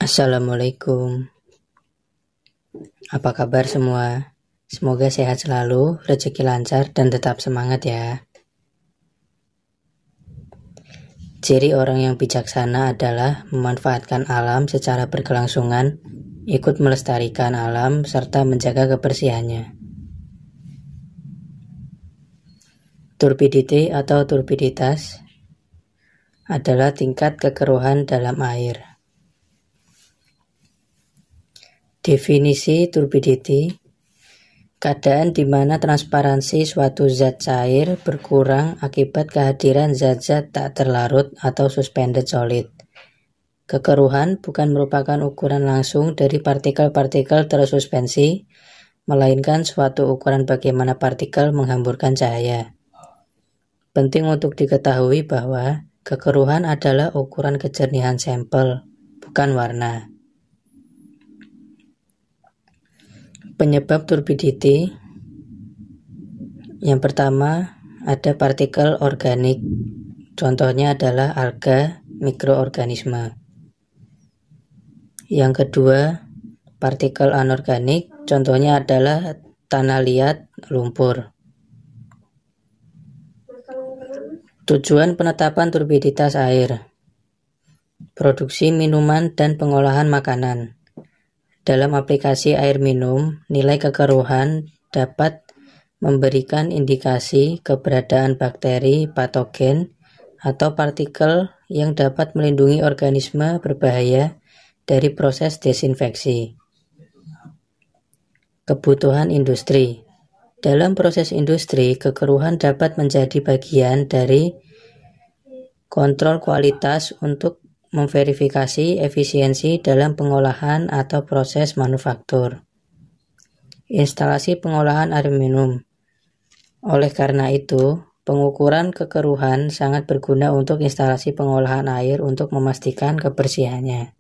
Assalamualaikum. Apa kabar semua? Semoga sehat selalu, rezeki lancar, dan tetap semangat ya. Ciri orang yang bijaksana adalah memanfaatkan alam secara berkelangsungan, ikut melestarikan alam, serta menjaga kebersihannya. Turbidity atau turbiditas adalah tingkat kekeruhan dalam air. Definisi turbidity: keadaan di mana transparansi suatu zat cair berkurang akibat kehadiran zat-zat tak terlarut atau suspended solid. Kekeruhan bukan merupakan ukuran langsung dari partikel-partikel tersuspensi, melainkan suatu ukuran bagaimana partikel menghamburkan cahaya. Penting untuk diketahui bahwa kekeruhan adalah ukuran kejernihan sampel, bukan warna. Penyebab turbidity: yang pertama, ada partikel organik, contohnya adalah alga, mikroorganisme. Yang kedua, partikel anorganik, contohnya adalah tanah liat, lumpur. Tujuan penetapan turbiditas air: produksi minuman dan pengolahan makanan. Dalam aplikasi air minum, nilai kekeruhan dapat memberikan indikasi keberadaan bakteri, patogen, atau partikel yang dapat melindungi organisme berbahaya dari proses desinfeksi. Kebutuhan industri: dalam proses industri, kekeruhan dapat menjadi bagian dari kontrol kualitas untuk memverifikasi efisiensi dalam pengolahan atau proses manufaktur. Instalasi pengolahan air minum. Oleh karena itu, pengukuran kekeruhan sangat berguna untuk instalasi pengolahan air untuk memastikan kebersihannya.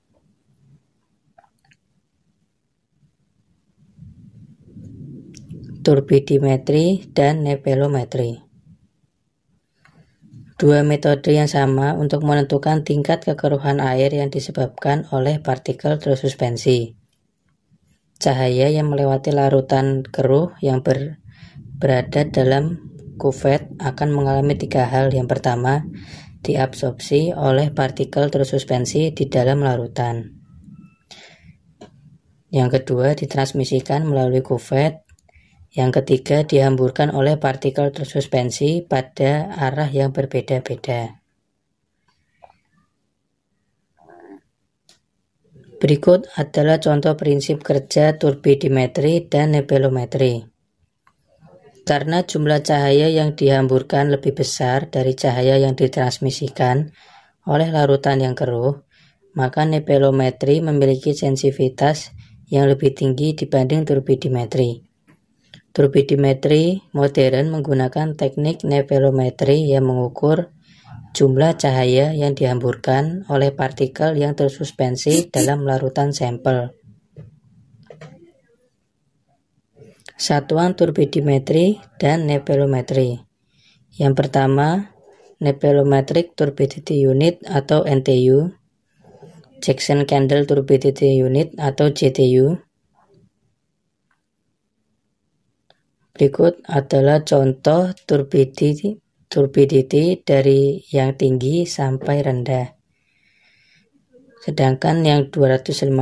Turbidimetri dan nepelometri. Dua metode yang sama untuk menentukan tingkat kekeruhan air yang disebabkan oleh partikel tersuspensi. Cahaya yang melewati larutan keruh yang berada dalam kuvet akan mengalami tiga hal. Yang pertama, diabsorpsi oleh partikel tersuspensi di dalam larutan. Yang kedua, ditransmisikan melalui kuvet. Yang ketiga, dihamburkan oleh partikel tersuspensi pada arah yang berbeda-beda. Berikut adalah contoh prinsip kerja turbidimetri dan nepelometri. Karena jumlah cahaya yang dihamburkan lebih besar dari cahaya yang ditransmisikan oleh larutan yang keruh, maka nepelometri memiliki sensitivitas yang lebih tinggi dibanding turbidimetri. Turbidimetri modern menggunakan teknik nepelometri yang mengukur jumlah cahaya yang dihamburkan oleh partikel yang tersuspensi dalam larutan sampel. Satuan turbidimetri dan nepelometri. Yang pertama, Nepelometric Turbidity Unit atau NTU, Jackson Candle Turbidity Unit atau JTU. Berikut adalah contoh turbidity dari yang tinggi sampai rendah. Sedangkan yang 250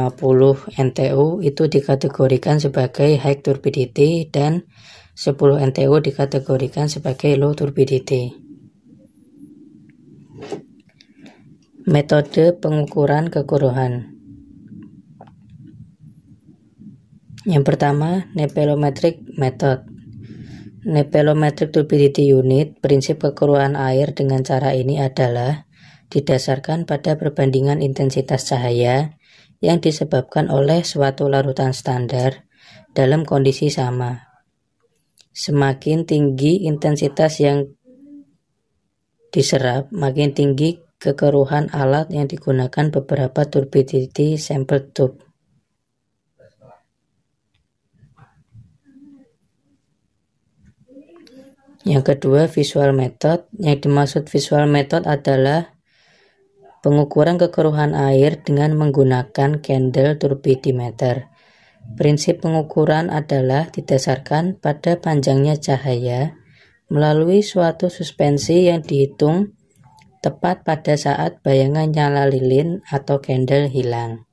NTU itu dikategorikan sebagai high turbidity dan 10 NTU dikategorikan sebagai low turbidity. Metode pengukuran kekeruhan. Yang pertama, nepelometric method. Nepelometric Turbidity Unit, prinsip kekeruhan air dengan cara ini adalah didasarkan pada perbandingan intensitas cahaya yang disebabkan oleh suatu larutan standar dalam kondisi sama. Semakin tinggi intensitas yang diserap, makin tinggi kekeruhan alat yang digunakan beberapa turbidity sample tube. Yang kedua, visual method. Yang dimaksud visual method adalah Pengukuran kekeruhan air dengan menggunakan candle turbidimeter. Prinsip pengukuran adalah didasarkan pada panjangnya cahaya melalui suatu suspensi yang dihitung tepat pada saat bayangan nyala lilin atau candle hilang.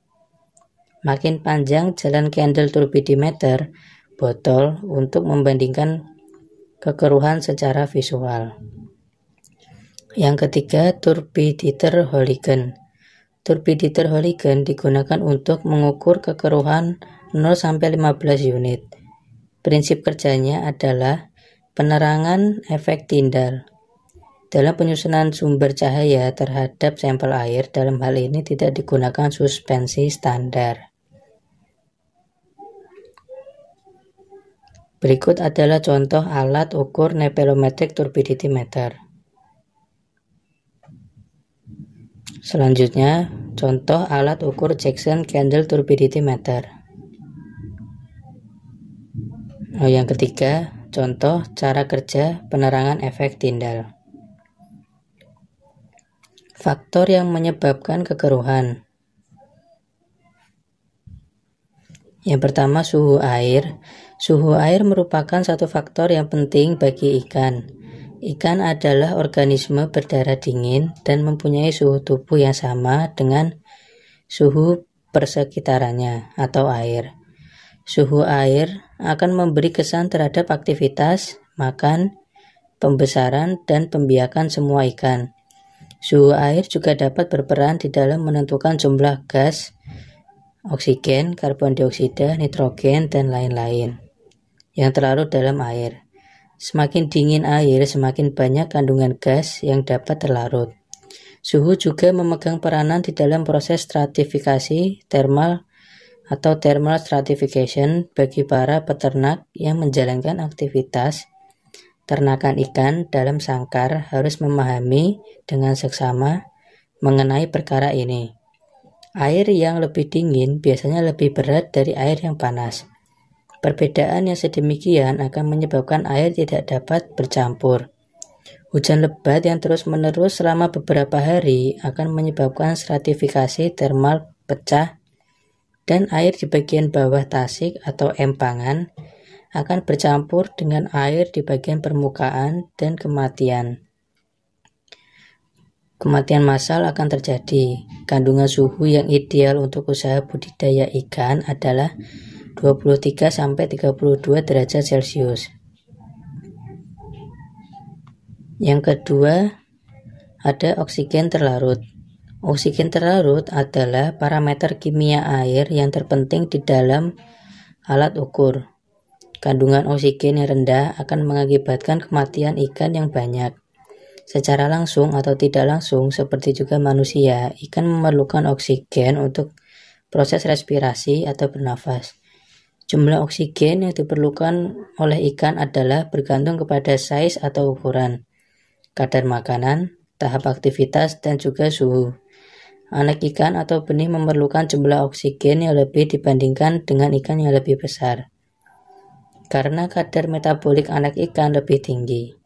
Makin panjang jalan candle turbidimeter botol untuk membandingkan kekeruhan secara visual. Yang ketiga, turbiditer Huygens. Turbiditer Huygens digunakan untuk mengukur kekeruhan 0-15 unit. Prinsip kerjanya adalah penerangan efek Tyndall. Dalam penyusunan sumber cahaya terhadap sampel air, dalam hal ini tidak digunakan suspensi standar. Berikut adalah contoh alat ukur Nephelometric Turbidity Meter. Selanjutnya, contoh alat ukur Jackson Candle Turbidity Meter. Yang ketiga, contoh cara kerja penerangan efek Tyndall. Faktor yang menyebabkan kekeruhan. Yang pertama, suhu air. Suhu air merupakan satu faktor yang penting bagi ikan. Ikan adalah organisme berdarah dingin dan mempunyai suhu tubuh yang sama dengan suhu persekitarannya atau air. Suhu air akan memberi kesan terhadap aktivitas, makan, pembesaran, dan pembiakan semua ikan. Suhu air juga dapat berperan di dalam menentukan jumlah gas, oksigen, karbon dioksida, nitrogen, dan lain-lain yang terlarut dalam air. Semakin dingin air, semakin banyak kandungan gas yang dapat terlarut. Suhu juga memegang peranan di dalam proses stratifikasi thermal atau thermal stratification bagi para peternak yang menjalankan aktivitas ternakan ikan dalam sangkar harus memahami dengan seksama mengenai perkara ini. Air yang lebih dingin biasanya lebih berat dari air yang panas. Perbedaan yang sedemikian akan menyebabkan air tidak dapat bercampur. Hujan lebat yang terus-menerus selama beberapa hari akan menyebabkan stratifikasi thermal pecah dan air di bagian bawah tasik atau empangan akan bercampur dengan air di bagian permukaan dan kematian massal akan terjadi. Kandungan suhu yang ideal untuk usaha budidaya ikan adalah 23-32 derajat Celcius. Yang kedua, ada oksigen terlarut. Oksigen terlarut adalah parameter kimia air yang terpenting di dalam alat ukur. Kandungan oksigen yang rendah akan mengakibatkan kematian ikan yang banyak. Secara langsung atau tidak langsung, seperti juga manusia, ikan memerlukan oksigen untuk proses respirasi atau bernafas. Jumlah oksigen yang diperlukan oleh ikan adalah bergantung kepada size atau ukuran, kadar makanan, tahap aktivitas, dan juga suhu. Anak ikan atau benih memerlukan jumlah oksigen yang lebih dibandingkan dengan ikan yang lebih besar, karena kadar metabolik anak ikan lebih tinggi.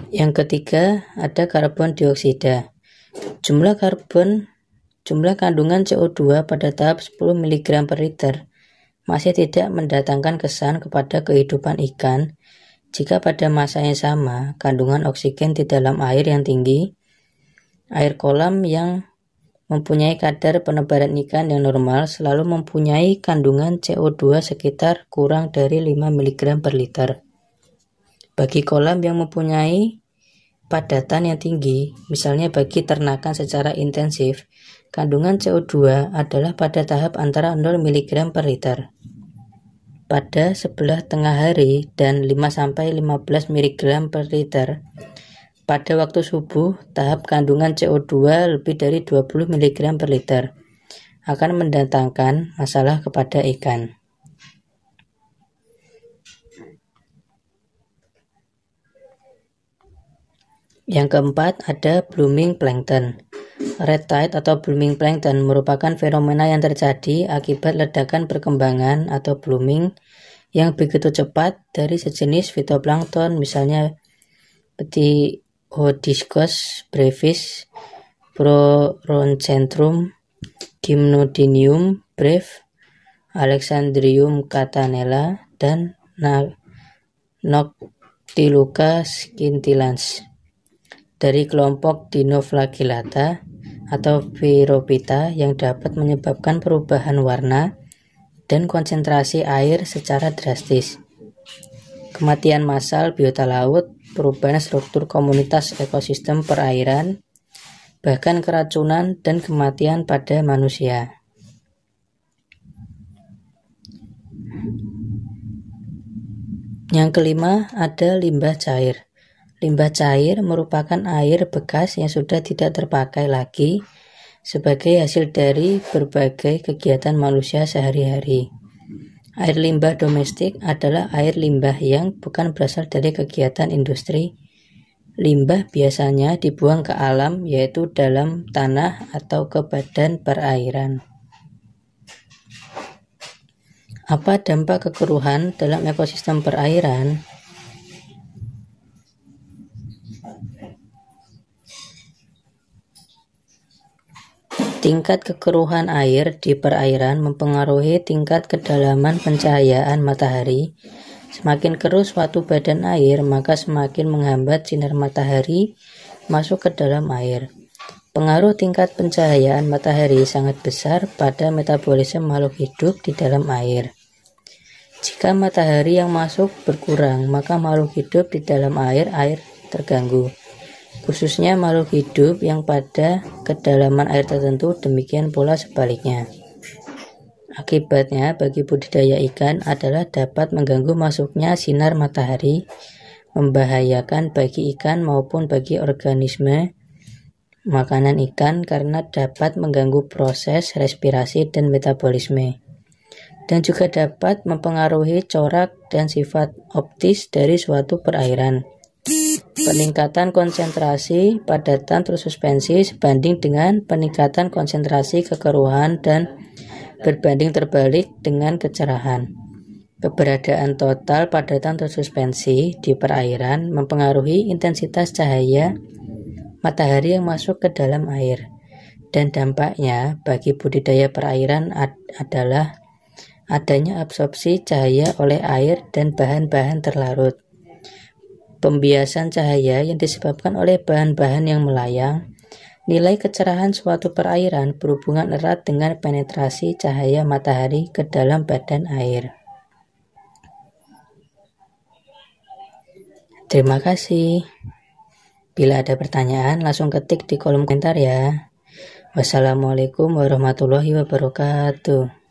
Yang ketiga, ada karbon dioksida. Jumlah kandungan CO2 pada tahap 10 mg per liter masih tidak mendatangkan kesan kepada kehidupan ikan jika pada masa yang sama kandungan oksigen di dalam air yang tinggi, air kolam yang mempunyai kadar penebaran ikan yang normal selalu mempunyai kandungan CO2 sekitar kurang dari 5 mg per liter. Bagi kolam yang mempunyai padatan yang tinggi, misalnya bagi ternakan secara intensif, kandungan CO2 adalah pada tahap antara 0 mg per liter pada sebelah tengah hari dan 5-15 mg per liter pada waktu subuh. Tahap kandungan CO2 lebih dari 20 mg per liter akan mendatangkan masalah kepada ikan. Yang keempat, ada blooming plankton. Red tide atau blooming plankton merupakan fenomena yang terjadi akibat ledakan perkembangan atau blooming yang begitu cepat dari sejenis fitoplankton, misalnya Odysseus brevis, Proronchentrum, Gymnodinium breve, Alexandrium catanella, dan Noctiluca scintillans. Dari kelompok Dinoflagellata atau Pherophyta yang dapat menyebabkan perubahan warna dan konsentrasi air secara drastis. Kematian massal biota laut, perubahan struktur komunitas ekosistem perairan, bahkan keracunan dan kematian pada manusia. Yang kelima, ada limbah cair. Limbah cair merupakan air bekas yang sudah tidak terpakai lagi sebagai hasil dari berbagai kegiatan manusia sehari-hari. Air limbah domestik adalah air limbah yang bukan berasal dari kegiatan industri. Limbah biasanya dibuang ke alam, yaitu dalam tanah atau ke badan perairan. Apa dampak kekeruhan dalam ekosistem perairan? Tingkat kekeruhan air di perairan mempengaruhi tingkat kedalaman pencahayaan matahari. Semakin keruh suatu badan air, maka semakin menghambat sinar matahari masuk ke dalam air. Pengaruh tingkat pencahayaan matahari sangat besar pada metabolisme makhluk hidup di dalam air. Jika matahari yang masuk berkurang, maka makhluk hidup di dalam air terganggu. Khususnya makhluk hidup yang pada kedalaman air tertentu, demikian pula sebaliknya. Akibatnya bagi budidaya ikan adalah dapat mengganggu masuknya sinar matahari, membahayakan bagi ikan maupun bagi organisme makanan ikan karena dapat mengganggu proses respirasi dan metabolisme, dan juga dapat mempengaruhi corak dan sifat optis dari suatu perairan. Peningkatan konsentrasi padatan tersuspensi sebanding dengan peningkatan konsentrasi kekeruhan dan berbanding terbalik dengan kecerahan. Keberadaan total padatan tersuspensi di perairan mempengaruhi intensitas cahaya matahari yang masuk ke dalam air, dan dampaknya bagi budidaya perairan adalah adanya absorpsi cahaya oleh air dan bahan-bahan terlarut. Pembiasan cahaya yang disebabkan oleh bahan-bahan yang melayang. Nilai kecerahan suatu perairan berhubungan erat dengan penetrasi cahaya matahari ke dalam badan air. Terima kasih. Bila ada pertanyaan, langsung ketik di kolom komentar ya. Wassalamualaikum warahmatullahi wabarakatuh.